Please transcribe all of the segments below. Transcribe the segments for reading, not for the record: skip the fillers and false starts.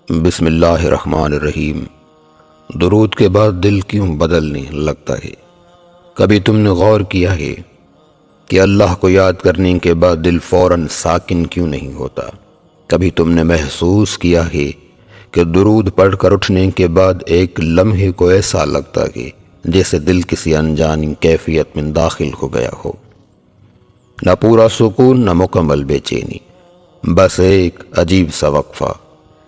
بسم اللہ الرحمن الرحیم۔ درود کے بعد دل کیوں بدلنے لگتا ہے؟ کبھی تم نے غور کیا ہے کہ اللہ کو یاد کرنے کے بعد دل فوراً ساکن کیوں نہیں ہوتا؟ کبھی تم نے محسوس کیا ہے کہ درود پڑھ کر اٹھنے کے بعد ایک لمحے کو ایسا لگتا ہے جیسے دل کسی انجانی کیفیت میں داخل ہو گیا ہو؟ نہ پورا سکون، نہ مکمل بے چینی، بس ایک عجیب سا وقفہ،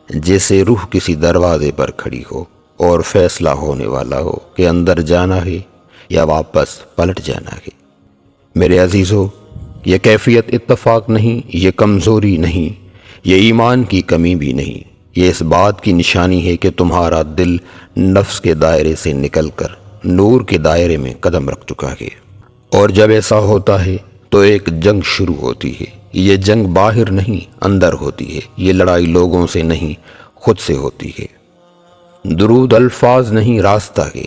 جیسے روح کسی دروازے پر کھڑی ہو اور فیصلہ ہونے والا ہو کہ اندر جانا ہے یا واپس پلٹ جانا ہے۔ میرے عزیزو، یہ کیفیت اتفاق نہیں، یہ کمزوری نہیں، یہ ایمان کی کمی بھی نہیں، یہ اس بات کی نشانی ہے کہ تمہارا دل نفس کے دائرے سے نکل کر نور کے دائرے میں قدم رکھ چکا ہے۔ اور جب ایسا ہوتا ہے تو ایک جنگ شروع ہوتی ہے۔ یہ جنگ باہر نہیں، اندر ہوتی ہے۔ یہ لڑائی لوگوں سے نہیں، خود سے ہوتی ہے۔ درود الفاظ نہیں، راستہ ہے۔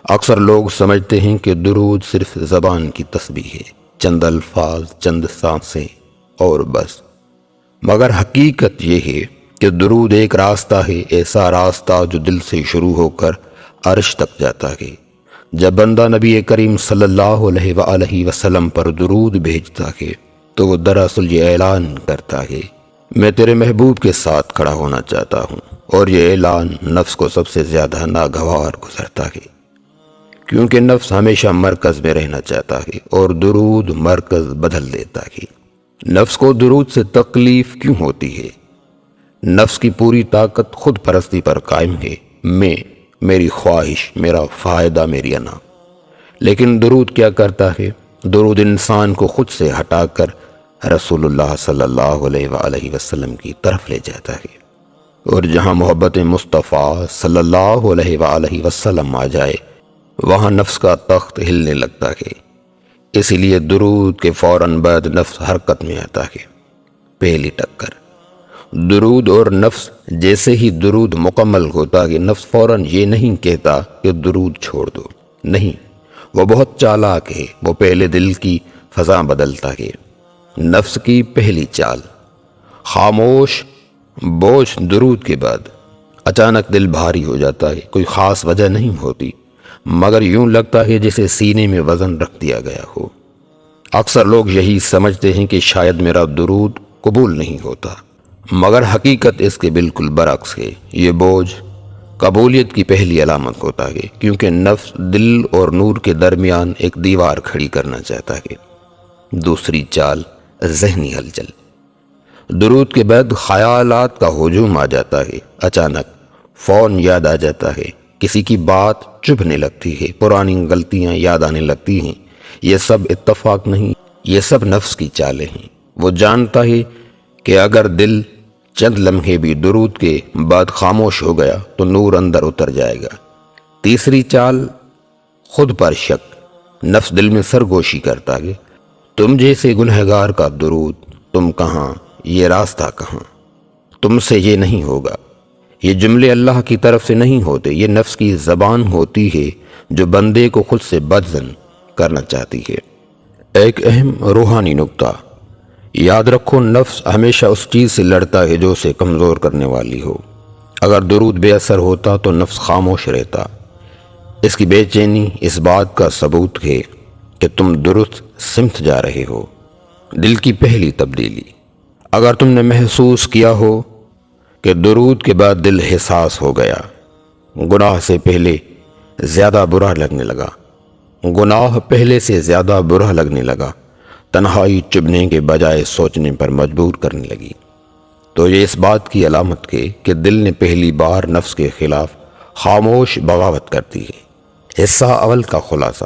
اکثر لوگ سمجھتے ہیں کہ درود صرف زبان کی تسبیح ہے، چند الفاظ، چند سانسیں اور بس۔ مگر حقیقت یہ ہے کہ درود ایک راستہ ہے، ایسا راستہ جو دل سے شروع ہو کر عرش تک جاتا ہے۔ جب بندہ نبی کریم صلی اللہ علیہ وآلہ وسلم پر درود بھیجتا ہے تو وہ دراصل یہ اعلان کرتا ہے، میں تیرے محبوب کے ساتھ کھڑا ہونا چاہتا ہوں۔ اور یہ اعلان نفس کو سب سے زیادہ ناگوار گزرتا ہے، کیونکہ نفس ہمیشہ مرکز میں رہنا چاہتا ہے اور درود مرکز بدل دیتا ہے۔ نفس کو درود سے تکلیف کیوں ہوتی ہے؟ نفس کی پوری طاقت خود پرستی پر قائم ہے، میں، میری خواہش، میرا فائدہ، میری انا۔ لیکن درود کیا کرتا ہے؟ درود انسان کو خود سے ہٹا کر رسول اللہ صلی اللہ علیہ وآلہ وسلم کی طرف لے جاتا ہے، اور جہاں محبت مصطفیٰ صلی اللہ علیہ وآلہ وسلم آ جائے وہاں نفس کا تخت ہلنے لگتا ہے۔ اسی لیے درود کے فوراً بعد نفس حرکت میں آتا ہے۔ پہلی ٹکر درود اور نفس۔ جیسے ہی درود مکمل ہوتا ہے، نفس فوراً یہ نہیں کہتا کہ درود چھوڑ دو، نہیں، وہ بہت چالاک ہے۔ وہ پہلے دل کی فضا بدلتا ہے۔ نفس کی پہلی چال، خاموش بوجھ۔ درود کے بعد اچانک دل بھاری ہو جاتا ہے، کوئی خاص وجہ نہیں ہوتی، مگر یوں لگتا ہے جیسے سینے میں وزن رکھ دیا گیا ہو۔ اکثر لوگ یہی سمجھتے ہیں کہ شاید میرا درود قبول نہیں ہوتا، مگر حقیقت اس کے بالکل برعکس ہے۔ یہ بوجھ قبولیت کی پہلی علامت ہوتا ہے، کیونکہ نفس دل اور نور کے درمیان ایک دیوار کھڑی کرنا چاہتا ہے۔ دوسری چال، ذہنی ہلچل۔ درود کے بعد خیالات کا ہجوم آ جاتا ہے۔ اچانک فون یاد آ جاتا ہے، کسی کی بات چبھنے لگتی ہے، پرانی غلطیاں یاد آنے لگتی ہیں۔ یہ سب اتفاق نہیں، یہ سب نفس کی چالیں ہیں۔ وہ جانتا ہے کہ اگر دل چند لمحے بھی درود کے بعد خاموش ہو گیا تو نور اندر اتر جائے گا۔ تیسری چال، خود پر شک۔ نفس دل میں سرگوشی کرتا ہے، تم جیسے گنہگار کا درود، تم کہاں، یہ راستہ کہاں، تم سے یہ نہیں ہوگا۔ یہ جملے اللہ کی طرف سے نہیں ہوتے، یہ نفس کی زبان ہوتی ہے جو بندے کو خود سے بدزن کرنا چاہتی ہے۔ ایک اہم روحانی نکتہ یاد رکھو، نفس ہمیشہ اس چیز سے لڑتا ہے جو اسے کمزور کرنے والی ہو۔ اگر درود بے اثر ہوتا تو نفس خاموش رہتا۔ اس کی بے چینی اس بات کا ثبوت ہے کہ تم درست سمت جا رہے ہو۔ دل کی پہلی تبدیلی، اگر تم نے محسوس کیا ہو کہ درود کے بعد دل حساس ہو گیا، گناہ سے پہلے زیادہ برا لگنے لگا، گناہ پہلے سے زیادہ برا لگنے لگا، تنہائی چبھنے کے بجائے سوچنے پر مجبور کرنے لگی، تو یہ اس بات کی علامت ہے کہ دل نے پہلی بار نفس کے خلاف خاموش بغاوت کر دی ہے۔ حصہ اول کا خلاصہ،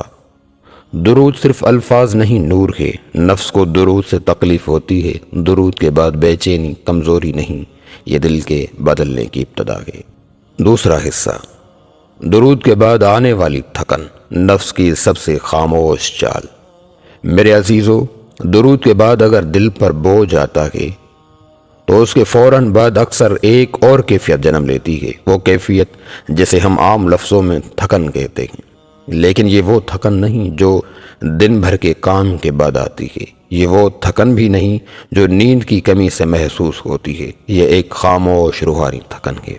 درود صرف الفاظ نہیں، نور ہے۔ نفس کو درود سے تکلیف ہوتی ہے، درود کے بعد بے چینی کمزوری نہیں، یہ دل کے بدلنے کی ابتدا ہے۔ دوسرا حصہ، درود کے بعد آنے والی تھکن، نفس کی سب سے خاموش چال۔ میرے عزیزو، درود کے بعد اگر دل پر بوجھ آتا ہے تو اس کے فوراً بعد اکثر ایک اور کیفیت جنم لیتی ہے، وہ کیفیت جسے ہم عام لفظوں میں تھکن کہتے ہیں۔ لیکن یہ وہ تھکن نہیں جو دن بھر کے کام کے بعد آتی ہے۔ یہ وہ تھکن بھی نہیں جو نیند کی کمی سے محسوس ہوتی ہے، یہ ایک خاموش روحانی تھکن ہے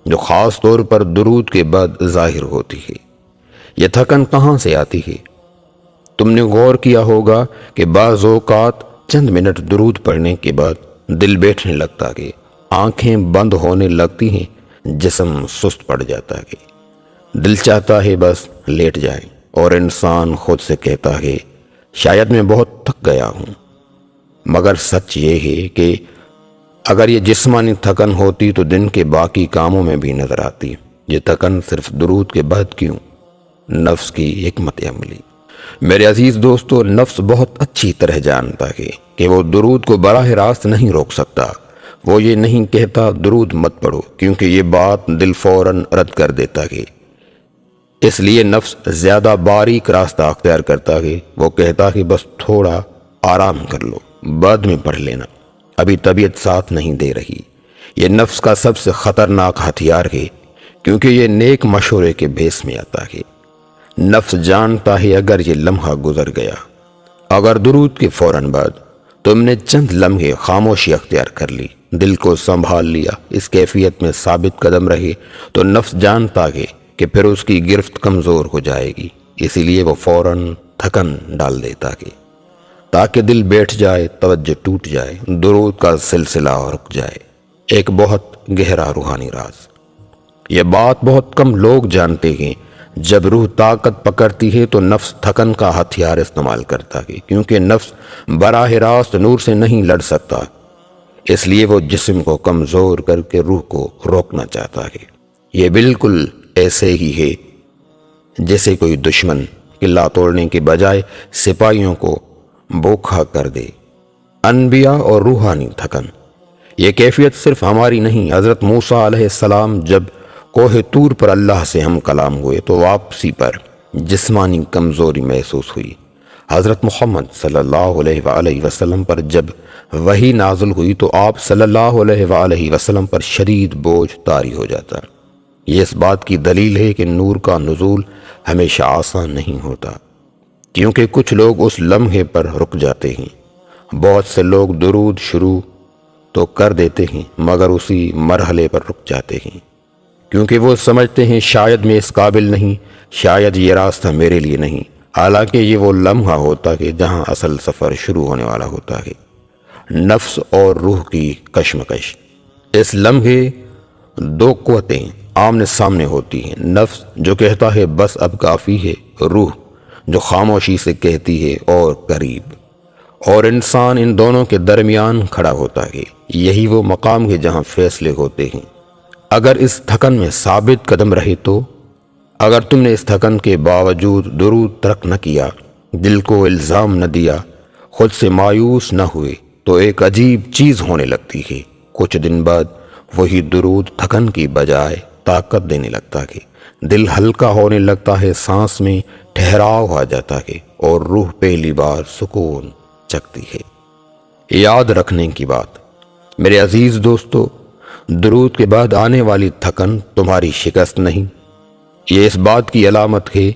جو خاص طور پر درود کے بعد ظاہر ہوتی ہے۔ یہ تھکن کہاں سے آتی ہے؟ تم نے غور کیا ہوگا کہ بعض اوقات چند منٹ درود پڑھنے کے بعد دل بیٹھنے لگتا ہے، آنکھیں بند ہونے لگتی ہیں، جسم سست پڑ جاتا ہے، دل چاہتا ہے بس لیٹ جائے، اور انسان خود سے کہتا ہے شاید میں بہت تھک گیا ہوں۔ مگر سچ یہ ہے کہ اگر یہ جسمانی تھکن ہوتی تو دن کے باقی کاموں میں بھی نظر آتی۔ یہ تھکن صرف درود کے بعد کیوں؟ نفس کی حکمت عملی۔ میرے عزیز دوستو، نفس بہت اچھی طرح جانتا ہے کہ وہ درود کو براہ راست نہیں روک سکتا۔ وہ یہ نہیں کہتا درود مت پڑھو، کیونکہ یہ بات دل فوراً رد کر دیتا ہے۔ اس لیے نفس زیادہ باریک راستہ اختیار کرتا ہے۔ وہ کہتا ہے بس تھوڑا آرام کر لو، بعد میں پڑھ لینا، ابھی طبیعت ساتھ نہیں دے رہی۔ یہ نفس کا سب سے خطرناک ہتھیار ہے، کیونکہ یہ نیک مشورے کے بھیس میں آتا ہے۔ نفس جانتا ہے اگر یہ لمحہ گزر گیا، اگر درود کے فوراً بعد تم نے چند لمحے خاموشی اختیار کر لی، دل کو سنبھال لیا، اس کیفیت میں ثابت قدم رہے، تو نفس جانتا ہے کہ پھر اس کی گرفت کمزور ہو جائے گی۔ اسی لیے وہ فوراً تھکن ڈال دیتا ہے تاکہ دل بیٹھ جائے، توجہ ٹوٹ جائے، درود کا سلسلہ رک جائے۔ ایک بہت گہرا روحانی راز، یہ بات بہت کم لوگ جانتے ہیں۔ جب روح طاقت پکڑتی ہے تو نفس تھکن کا ہتھیار استعمال کرتا ہے، کیونکہ نفس براہ راست نور سے نہیں لڑ سکتا، اس لیے وہ جسم کو کمزور کر کے روح کو روکنا چاہتا ہے۔ یہ بالکل ایسے ہی ہے جیسے کوئی دشمن قلعہ توڑنے کے بجائے سپاہیوں کو بوکھا کر دے۔ انبیاء اور روحانی تھکن، یہ کیفیت صرف ہماری نہیں۔ حضرت موسیٰ علیہ السلام جب کوہ طور پر اللہ سے ہم کلام ہوئے تو واپسی پر جسمانی کمزوری محسوس ہوئی۔ حضرت محمد صلی اللہ علیہ وآلہ وسلم پر جب وحی نازل ہوئی تو آپ صلی اللہ علیہ وآلہ وسلم پر شدید بوجھ طاری ہو جاتا۔ یہ اس بات کی دلیل ہے کہ نور کا نزول ہمیشہ آسان نہیں ہوتا، کیونکہ کچھ لوگ اس لمحے پر رک جاتے ہیں۔ بہت سے لوگ درود شروع تو کر دیتے ہیں مگر اسی مرحلے پر رک جاتے ہیں، کیونکہ وہ سمجھتے ہیں شاید میں اس قابل نہیں، شاید یہ راستہ میرے لیے نہیں، حالانکہ یہ وہ لمحہ ہوتا ہے جہاں اصل سفر شروع ہونے والا ہوتا ہے۔ نفس اور روح کی کشمکش، اس لمحے دو قوتیں آمنے سامنے ہوتی ہیں۔ نفس جو کہتا ہے بس اب کافی ہے، روح جو خاموشی سے کہتی ہے اور قریب، اور انسان ان دونوں کے درمیان کھڑا ہوتا ہے۔ یہی وہ مقام ہے جہاں فیصلے ہوتے ہیں۔ اگر اس تھکن میں ثابت قدم رہے تو، اگر تم نے اس تھکن کے باوجود درود ترک نہ کیا، دل کو الزام نہ دیا، خود سے مایوس نہ ہوئے، تو ایک عجیب چیز ہونے لگتی ہے۔ کچھ دن بعد وہی درود تھکن کی بجائے طاقت دینے لگتا ہے، دل ہلکا ہونے لگتا ہے، سانس میں ٹھہراؤ آ جاتا ہے، اور روح پہلی بار سکون چکتی ہے۔ یاد رکھنے کی بات، میرے عزیز دوستو، درود کے بعد آنے والی تھکن تمہاری شکست نہیں، یہ اس بات کی علامت ہے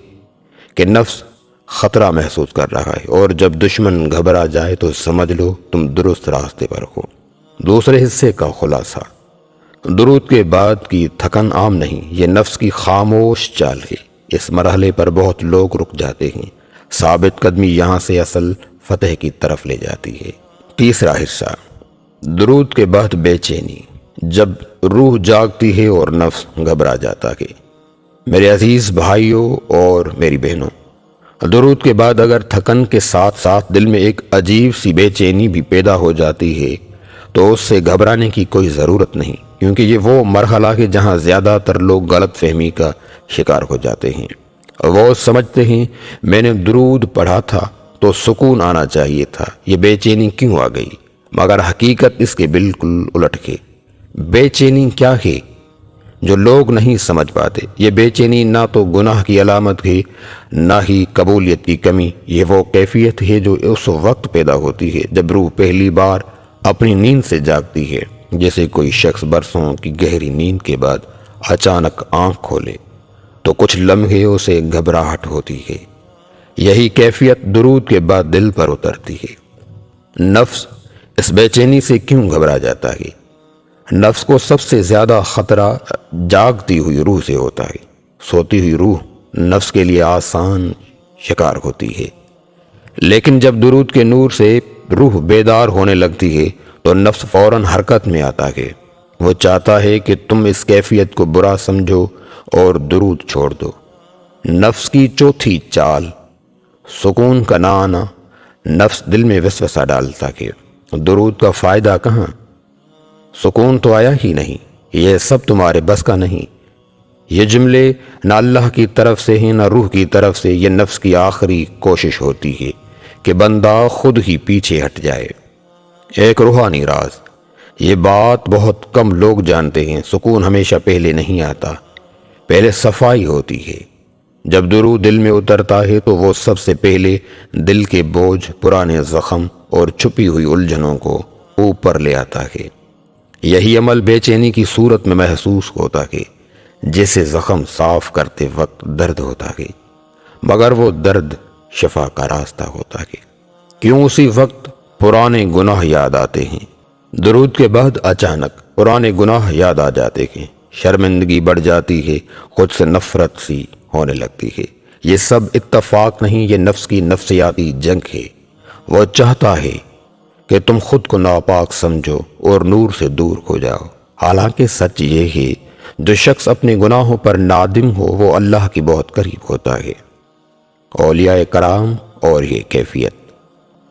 کہ نفس خطرہ محسوس کر رہا ہے، اور جب دشمن گھبرا جائے تو سمجھ لو تم درست راستے پر ہو۔ دوسرے حصے کا خلاصہ، درود کے بعد کی تھکن عام نہیں، یہ نفس کی خاموش چال ہے۔ اس مرحلے پر بہت لوگ رک جاتے ہیں۔ ثابت قدمی یہاں سے اصل فتح کی طرف لے جاتی ہے۔ تیسرا حصہ، درود کے بعد بے چینی، جب روح جاگتی ہے اور نفس گھبرا جاتا ہے۔ میرے عزیز بھائیوں اور میری بہنوں، درود کے بعد اگر تھکن کے ساتھ ساتھ دل میں ایک عجیب سی بے چینی بھی پیدا ہو جاتی ہے تو اس سے گھبرانے کی کوئی ضرورت نہیں، کیونکہ یہ وہ مرحلہ ہے جہاں زیادہ تر لوگ غلط فہمی کا شکار ہو جاتے ہیں۔ وہ سمجھتے ہیں میں نے درود پڑھا تھا تو سکون آنا چاہیے تھا، یہ بے چینی کیوں آ گئی؟ مگر حقیقت اس کے بالکل الٹ ہے۔ بے چینی کیا ہے جو لوگ نہیں سمجھ پاتے؟ یہ بے چینی نہ تو گناہ کی علامت ہے، نہ ہی قبولیت کی کمی۔ یہ وہ کیفیت ہے جو اس وقت پیدا ہوتی ہے جب روح پہلی بار اپنی نیند سے جاگتی ہے، جیسے کوئی شخص برسوں کی گہری نیند کے بعد اچانک آنکھ کھولے تو کچھ لمحے اسے گھبراہٹ ہوتی ہے، یہی کیفیت درود کے بعد دل پر اترتی ہے۔ نفس اس بے چینی سے کیوں گھبرا جاتا ہے؟ نفس کو سب سے زیادہ خطرہ جاگتی ہوئی روح سے ہوتا ہے۔ سوتی ہوئی روح نفس کے لیے آسان شکار ہوتی ہے، لیکن جب درود کے نور سے روح بیدار ہونے لگتی ہے تو نفس فوراً حرکت میں آتا ہے۔ وہ چاہتا ہے کہ تم اس کیفیت کو برا سمجھو اور درود چھوڑ دو۔ نفس کی چوتھی چال، سکون کا نہ آنا۔ نفس دل میں وسوسہ ڈالتا کہ درود کا فائدہ کہاں، سکون تو آیا ہی نہیں، یہ سب تمہارے بس کا نہیں۔ یہ جملے نہ اللہ کی طرف سے ہیں نہ روح کی طرف سے، یہ نفس کی آخری کوشش ہوتی ہے کہ بندہ خود ہی پیچھے ہٹ جائے۔ ایک روحانی راز، یہ بات بہت کم لوگ جانتے ہیں، سکون ہمیشہ پہلے نہیں آتا، پہلے صفائی ہوتی ہے۔ جب درود دل میں اترتا ہے تو وہ سب سے پہلے دل کے بوجھ، پرانے زخم اور چھپی ہوئی الجھنوں کو اوپر لے آتا ہے۔ یہی عمل بے چینی کی صورت میں محسوس ہوتا ہے، جسے زخم صاف کرتے وقت درد ہوتا ہے، مگر وہ درد شفا کا راستہ ہوتا ہے۔ کیوں اسی وقت پرانے گناہ یاد آتے ہیں؟ درود کے بعد اچانک پرانے گناہ یاد آ جاتے ہیں، شرمندگی بڑھ جاتی ہے، خود سے نفرت سی ہونے لگتی ہے۔ یہ سب اتفاق نہیں، یہ نفس کی نفسیاتی جنگ ہے۔ وہ چاہتا ہے کہ تم خود کو ناپاک سمجھو اور نور سے دور ہو جاؤ۔ حالانکہ سچ یہ ہے، جو شخص اپنے گناہوں پر نادم ہو وہ اللہ کی بہت قریب ہوتا ہے۔ اولیاء کرام اور یہ کیفیت،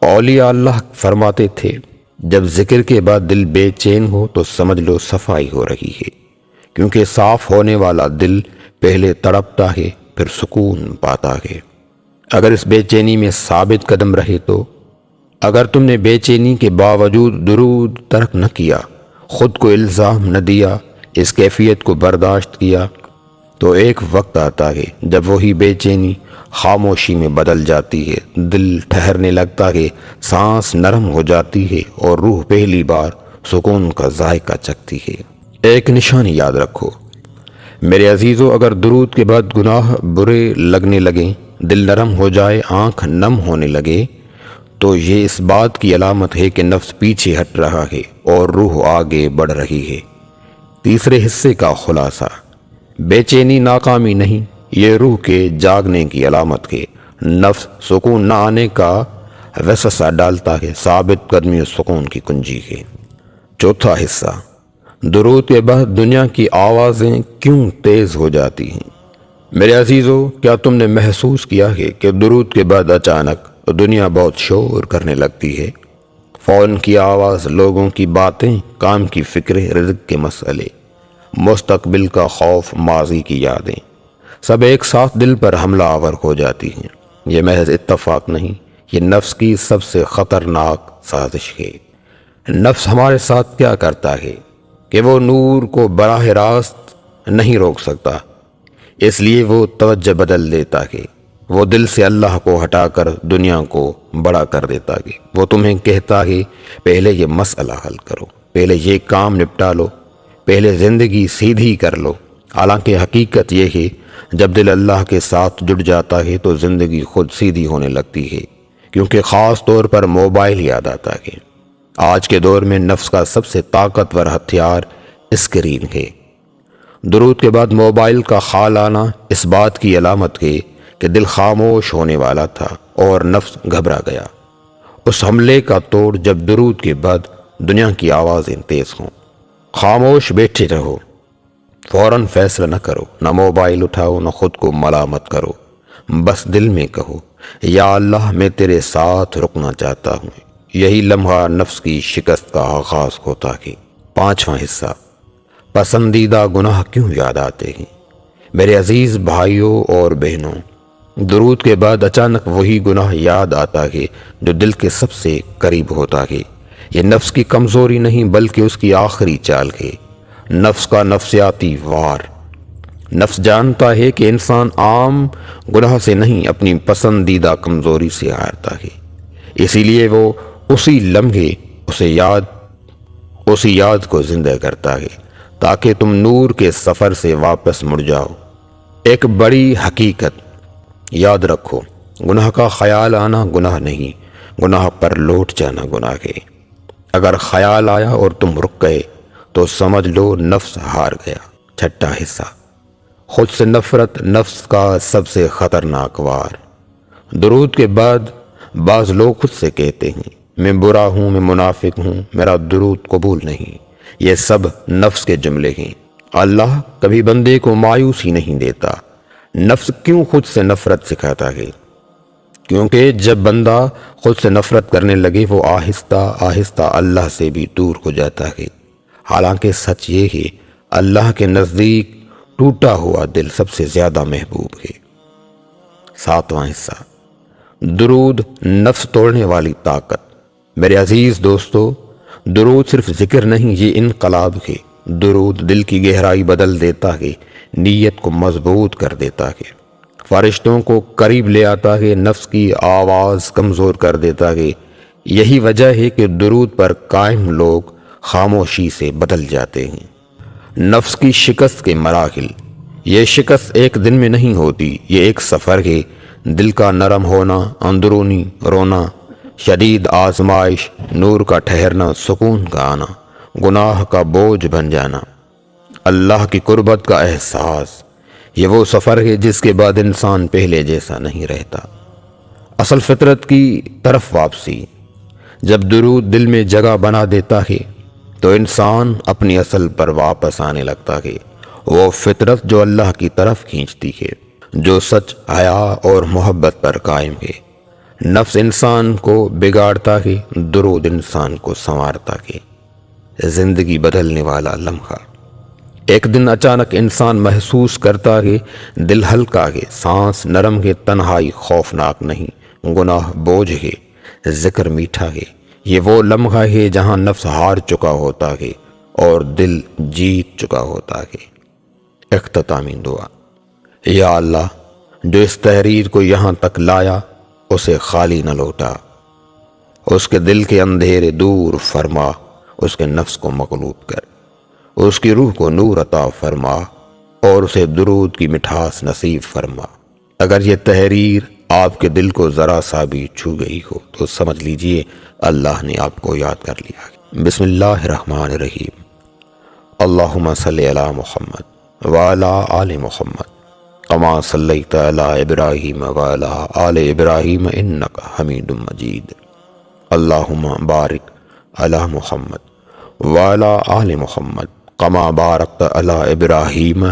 اولیاء اللہ فرماتے تھے جب ذکر کے بعد دل بے چین ہو تو سمجھ لو صفائی ہو رہی ہے، کیونکہ صاف ہونے والا دل پہلے تڑپتا ہے پھر سکون پاتا ہے۔ اگر اس بے چینی میں ثابت قدم رہے تو، اگر تم نے بے چینی کے باوجود درود ترک نہ کیا، خود کو الزام نہ دیا، اس کیفیت کو برداشت کیا، تو ایک وقت آتا ہے جب وہی بے چینی خاموشی میں بدل جاتی ہے، دل ٹھہرنے لگتا ہے، سانس نرم ہو جاتی ہے اور روح پہلی بار سکون کا ذائقہ چکھتی ہے۔ ایک نشانی یاد رکھو میرے عزیزو، اگر درود کے بعد گناہ برے لگنے لگیں، دل نرم ہو جائے، آنکھ نم ہونے لگے، تو یہ اس بات کی علامت ہے کہ نفس پیچھے ہٹ رہا ہے اور روح آگے بڑھ رہی ہے۔ تیسرے حصے کا خلاصہ، بے چینی ناکامی نہیں، یہ روح کے جاگنے کی علامت ہے۔ نفس سکون نہ آنے کا وسوسہ ڈالتا ہے، ثابت قدمی سکون کی کنجی ہے۔ چوتھا حصہ، درود کے بعد دنیا کی آوازیں کیوں تیز ہو جاتی ہیں؟ میرے عزیزو، کیا تم نے محسوس کیا ہے کہ درود کے بعد اچانک دنیا بہت شور کرنے لگتی ہے؟ فون کی آواز، لوگوں کی باتیں، کام کی فکریں، رزق کے مسئلے، مستقبل کا خوف، ماضی کی یادیں، سب ایک ساتھ دل پر حملہ آور ہو جاتی ہیں۔ یہ محض اتفاق نہیں، یہ نفس کی سب سے خطرناک سازش ہے۔ نفس ہمارے ساتھ کیا کرتا ہے کہ وہ نور کو براہ راست نہیں روک سکتا، اس لیے وہ توجہ بدل دیتا ہے۔ وہ دل سے اللہ کو ہٹا کر دنیا کو بڑا کر دیتا ہے۔ وہ تمہیں کہتا ہے پہلے یہ مسئلہ حل کرو، پہلے یہ کام نپٹا لو، پہلے زندگی سیدھی کر لو۔ حالانکہ حقیقت یہ ہے، جب دل اللہ کے ساتھ جڑ جاتا ہے تو زندگی خود سیدھی ہونے لگتی ہے، کیونکہ خاص طور پر موبائل یاد آتا ہے۔ آج کے دور میں نفس کا سب سے طاقتور ہتھیار اسکرین ہے۔ درود کے بعد موبائل کا خال آنا اس بات کی علامت ہے کہ دل خاموش ہونے والا تھا اور نفس گھبرا گیا۔ اس حملے کا توڑ جب درود کے بعد دنیا کی آوازیں تیز ہوں۔ خاموش بیٹھے رہو، فوراً فیصلہ نہ کرو، نہ موبائل اٹھاؤ، نہ خود کو ملامت کرو، بس دل میں کہو یا اللہ میں تیرے ساتھ رکنا چاہتا ہوں۔ یہی لمحہ نفس کی شکست کا آغاز ہوتا ہے۔ پانچواں حصہ، پسندیدہ گناہ کیوں یاد آتے ہیں؟ میرے عزیز بھائیوں اور بہنوں، درود کے بعد اچانک وہی گناہ یاد آتا ہے جو دل کے سب سے قریب ہوتا ہے۔ یہ نفس کی کمزوری نہیں بلکہ اس کی آخری چال ہے، نفس کا نفسیاتی وار۔ نفس جانتا ہے کہ انسان عام گناہ سے نہیں، اپنی پسندیدہ کمزوری سے ہارتا ہے، اسی لیے وہ اسی لمحے اسی یاد کو زندہ کرتا ہے تاکہ تم نور کے سفر سے واپس مڑ جاؤ۔ ایک بڑی حقیقت یاد رکھو، گناہ کا خیال آنا گناہ نہیں، گناہ پر لوٹ جانا گناہ ہے۔ اگر خیال آیا اور تم رک گئے تو سمجھ لو نفس ہار گیا۔ چھٹا حصہ، خود سے نفرت نفس کا سب سے خطرناک وار۔ درود کے بعد بعض لوگ خود سے کہتے ہیں میں برا ہوں، میں منافق ہوں، میرا درود قبول نہیں۔ یہ سب نفس کے جملے ہیں۔ اللہ کبھی بندے کو مایوس ہی نہیں دیتا۔ نفس کیوں خود سے نفرت سکھاتا ہے؟ کیونکہ جب بندہ خود سے نفرت کرنے لگے وہ آہستہ آہستہ اللہ سے بھی دور ہو جاتا ہے۔ حالانکہ سچ یہ ہے اللہ کے نزدیک ٹوٹا ہوا دل سب سے زیادہ محبوب ہے۔ ساتواں حصہ، درود نفس توڑنے والی طاقت۔ میرے عزیز دوستو، درود صرف ذکر نہیں، یہ انقلاب ہے۔ درود دل کی گہرائی بدل دیتا ہے، نیت کو مضبوط کر دیتا ہے، فرشتوں کو قریب لے آتا ہے، نفس کی آواز کمزور کر دیتا ہے۔ یہی وجہ ہے کہ درود پر قائم لوگ خاموشی سے بدل جاتے ہیں۔ نفس کی شکست کے مراحل۔ یہ شکست ایک دن میں نہیں ہوتی، یہ ایک سفر ہے۔ دل کا نرم ہونا، اندرونی رونا، شدید آزمائش، نور کا ٹھہرنا، سکون کا آنا، گناہ کا بوجھ بن جانا، اللہ کی قربت کا احساس۔ یہ وہ سفر ہے جس کے بعد انسان پہلے جیسا نہیں رہتا۔ اصل فطرت کی طرف واپسی۔ جب درود دل میں جگہ بنا دیتا ہے تو انسان اپنی اصل پر واپس آنے لگتا ہے، وہ فطرت جو اللہ کی طرف کھینچتی ہے، جو سچ، حیا اور محبت پر قائم ہے۔ نفس انسان کو بگاڑتا ہے، درود انسان کو سنوارتا ہے۔ زندگی بدلنے والا لمحہ۔ ایک دن اچانک انسان محسوس کرتا ہے دل ہلکا ہے، سانس نرم ہے، تنہائی خوفناک نہیں، گناہ بوجھ ہے، ذکر میٹھا ہے۔ یہ وہ لمحہ ہے جہاں نفس ہار چکا ہوتا ہے اور دل جیت چکا ہوتا ہے۔ اختتامی دعا۔ یا اللہ، جو اس تحریر کو یہاں تک لایا اسے خالی نہ لوٹا، اس کے دل کے اندھیرے دور فرما، اس کے نفس کو مغلوب کر، اس کی روح کو نور عطا فرما اور اسے درود کی مٹھاس نصیب فرما۔ اگر یہ تحریر آپ کے دل کو ذرا سا بھی چھو گئی ہو تو سمجھ لیجئے اللہ نے آپ کو یاد کر لیا۔ بسم اللہ الرحمن الرحیم۔ اللہم صلی علی محمد وعلی آل محمد کما صلیت علی ابراہیم وعلی آل ابراہیم انک حمید مجید۔ اللہم بارک علی محمد وعلی آل محمد کما بارکت علی ابراہیم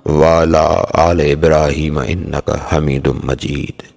وعلی آل ابراہیم انک حمید مجید۔